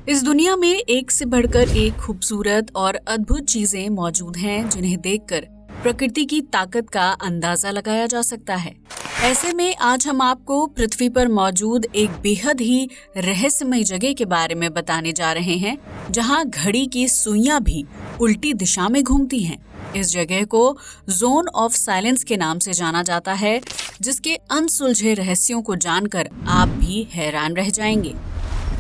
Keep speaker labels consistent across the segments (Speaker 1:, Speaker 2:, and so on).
Speaker 1: इस दुनिया में एक से बढ़कर एक खूबसूरत और अद्भुत चीजें मौजूद हैं जिन्हें देखकर प्रकृति की ताकत का अंदाजा लगाया जा सकता है। ऐसे में आज हम आपको पृथ्वी पर मौजूद एक बेहद ही रहस्यमय जगह के बारे में बताने जा रहे हैं, जहां घड़ी की सुइयां भी उल्टी दिशा में घूमती हैं। इस जगह को जोन ऑफ साइलेंस के नाम से जाना जाता है, जिसके अनसुलझे रहस्यों को जानकर आप भी हैरान रह जाएंगे।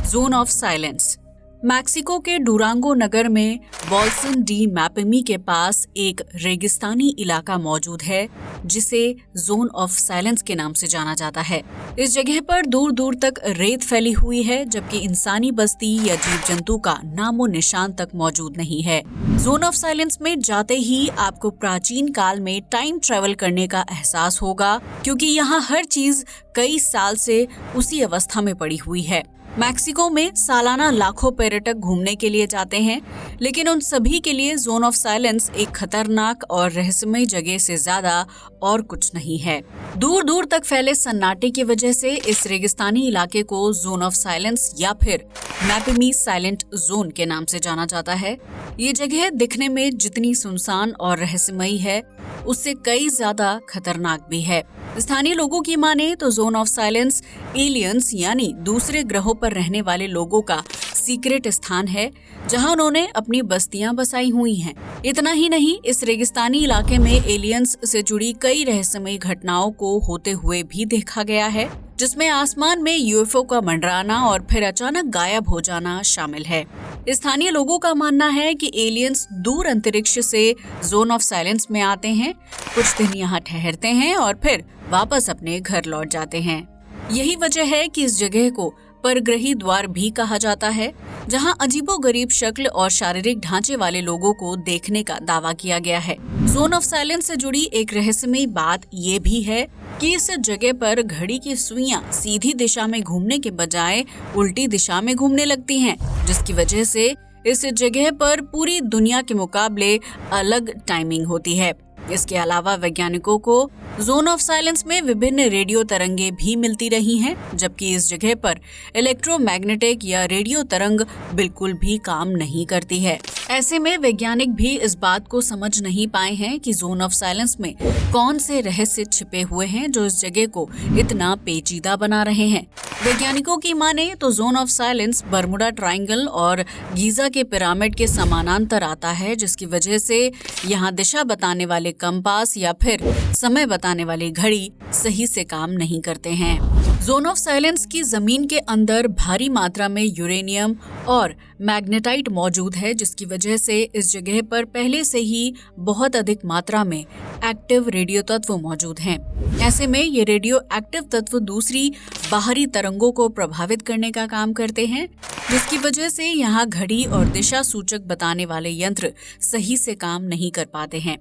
Speaker 1: जोन ऑफ साइलेंस मैक्सिको के डुरांगो नगर में बॉल्सन डी मैपेमी के पास एक रेगिस्तानी इलाका मौजूद है, जिसे जोन ऑफ साइलेंस के नाम से जाना जाता है। इस जगह पर दूर दूर तक रेत फैली हुई है, जबकि इंसानी बस्ती या जीव जंतु का नामो निशान तक मौजूद नहीं है। जोन ऑफ साइलेंस में जाते ही आपको प्राचीन काल में टाइम ट्रेवल करने का एहसास होगा, क्योंकि यहाँ हर चीज कई साल से उसी अवस्था में पड़ी हुई है। मैक्सिको में सालाना लाखों पर्यटक घूमने के लिए जाते हैं, लेकिन उन सभी के लिए जोन ऑफ साइलेंस एक खतरनाक और रहस्यमय जगह से ज्यादा और कुछ नहीं है। दूर दूर तक फैले सन्नाटे की वजह से इस रेगिस्तानी इलाके को जोन ऑफ साइलेंस या फिर मैपेमी साइलेंट जोन के नाम से जाना जाता है। ये जगह दिखने में जितनी सुनसान और रहस्यमयी है, उससे कई ज्यादा खतरनाक भी है। स्थानीय लोगों की माने तो जोन ऑफ साइलेंस एलियंस यानी दूसरे ग्रहों पर रहने वाले लोगों का सीक्रेट स्थान है, जहां उन्होंने अपनी बस्तियां बसाई हुई हैं। इतना ही नहीं, इस रेगिस्तानी इलाके में एलियंस से जुड़ी कई रहस्यमयी घटनाओं को होते हुए भी देखा गया है, जिसमें आसमान में यूएफओ का मंडराना और फिर अचानक गायब हो जाना शामिल है। स्थानीय लोगों का मानना है कि एलियंस दूर अंतरिक्ष से जोन ऑफ साइलेंस में आते हैं, कुछ दिन यहाँ ठहरते हैं और फिर वापस अपने घर लौट जाते हैं। यही वजह है कि इस जगह को परग्रही द्वार भी कहा जाता है, जहां अजीबोगरीब शक्ल और शारीरिक ढांचे वाले लोगों को देखने का दावा किया गया है। जोन ऑफ साइलेंस से जुड़ी एक रहस्यमयी बात ये भी है कि इस जगह पर घड़ी की सुइयां सीधी दिशा में घूमने के बजाय उल्टी दिशा में घूमने लगती हैं, जिसकी वजह से इस जगह पर पूरी दुनिया के मुकाबले अलग टाइमिंग होती है। इसके अलावा वैज्ञानिकों को जोन ऑफ साइलेंस में विभिन्न रेडियो तरंगे भी मिलती रही हैं, जबकि इस जगह पर इलेक्ट्रोमैग्नेटिक या रेडियो तरंग बिल्कुल भी काम नहीं करती है। ऐसे में वैज्ञानिक भी इस बात को समझ नहीं पाए हैं कि जोन ऑफ साइलेंस में कौन से रहस्य छिपे हुए हैं जो इस जगह को इतना पेचीदा बना रहे हैं। वैज्ञानिकों की माने तो zone of silence Bermuda triangle और गीजा के पिरामिड के समानांतर आता है, जिसकी वजह से यहाँ दिशा बताने वाले कंपास या फिर समय बताने वाली घड़ी सही से काम नहीं करते हैं। जोन ऑफ साइलेंस की जमीन के अंदर भारी मात्रा में यूरेनियम और मैग्नेटाइट मौजूद है, जिसकी वजह से इस जगह पर पहले से ही बहुत अधिक मात्रा में एक्टिव रेडियो तत्व मौजूद हैं। ऐसे में ये रेडियो एक्टिव तत्व दूसरी बाहरी तरंगों को प्रभावित करने का काम करते हैं, जिसकी वजह से यहाँ घड़ी और दिशा सूचक बताने वाले यंत्र सही से काम नहीं कर पाते हैं।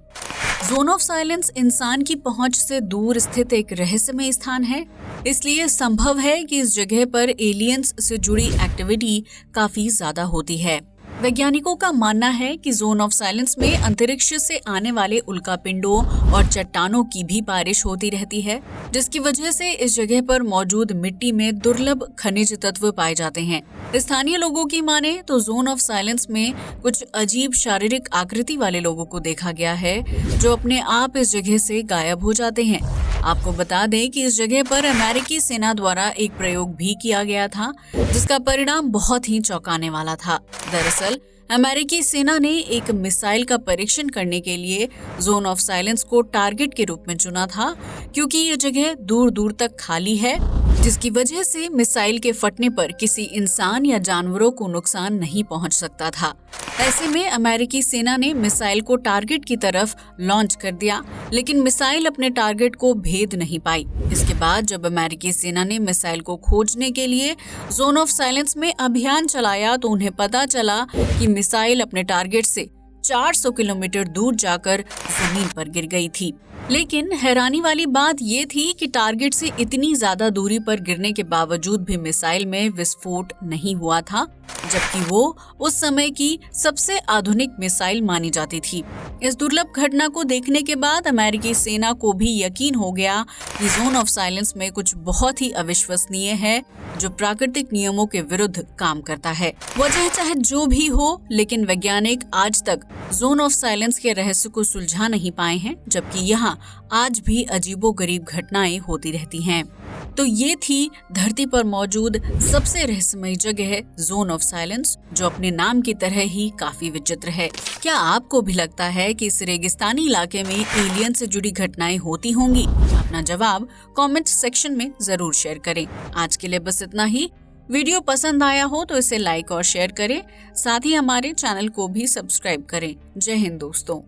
Speaker 1: जोन ऑफ साइलेंस इंसान की पहुंच से दूर स्थित एक रहस्यमय स्थान है, इसलिए संभव है कि इस जगह पर एलियंस से जुड़ी एक्टिविटी काफी ज्यादा होती है। वैज्ञानिकों का मानना है कि जोन ऑफ साइलेंस में अंतरिक्ष से आने वाले उल्कापिंडों और चट्टानों की भी बारिश होती रहती है, जिसकी वजह से इस जगह पर मौजूद मिट्टी में दुर्लभ खनिज तत्व पाए जाते हैं। स्थानीय लोगों की माने तो जोन ऑफ साइलेंस में कुछ अजीब शारीरिक आकृति वाले लोगों को देखा गया है, जो अपने आप इस जगह से गायब हो जाते हैं। आपको बता दें कि इस जगह पर अमेरिकी सेना द्वारा एक प्रयोग भी किया गया था, जिसका परिणाम बहुत ही चौंकाने वाला था। दरअसल अमेरिकी सेना ने एक मिसाइल का परीक्षण करने के लिए जोन ऑफ साइलेंस को टारगेट के रूप में चुना था, क्योंकि ये जगह दूर दूर तक खाली है, जिसकी वजह से मिसाइल के फटने पर किसी इंसान या जानवरों को नुकसान नहीं पहुंच सकता था। ऐसे में अमेरिकी सेना ने मिसाइल को टारगेट की तरफ लॉन्च कर दिया, लेकिन मिसाइल अपने टारगेट को भेद नहीं पाई। इसके बाद जब अमेरिकी सेना ने मिसाइल को खोजने के लिए जोन ऑफ साइलेंस में अभियान चलाया, तो उन्हें पता चला कि मिसाइल अपने टारगेट से 400 किलोमीटर दूर जाकर जमीन पर गिर गई थी। लेकिन हैरानी वाली बात ये थी कि टारगेट से इतनी ज्यादा दूरी पर गिरने के बावजूद भी मिसाइल में विस्फोट नहीं हुआ था, जबकि वो उस समय की सबसे आधुनिक मिसाइल मानी जाती थी। इस दुर्लभ घटना को देखने के बाद अमेरिकी सेना को भी यकीन हो गया कि जोन ऑफ साइलेंस में कुछ बहुत ही अविश्वसनीय है, जो प्राकृतिक नियमों के विरुद्ध काम करता है। वजह चाहे जो भी हो, लेकिन वैज्ञानिक आज तक जोन ऑफ साइलेंस के रहस्य को सुलझा नहीं पाए हैं, जबकि यहाँ आज भी अजीबोगरीब घटनाएं होती रहती हैं। तो ये थी धरती पर मौजूद सबसे रहस्यमयी जगह जोन ऑफ साइलेंस, जो अपने नाम की तरह ही काफी विचित्र है। क्या आपको भी लगता है कि इस रेगिस्तानी इलाके में एलियन से जुड़ी घटनाएं होती होंगी? अपना जवाब कमेंट सेक्शन में जरूर शेयर करें। आज के लिए बस इतना ही। वीडियो पसंद आया हो तो इसे लाइक और शेयर करें, साथ ही हमारे चैनल को भी सब्सक्राइब करें। जय हिंद दोस्तों।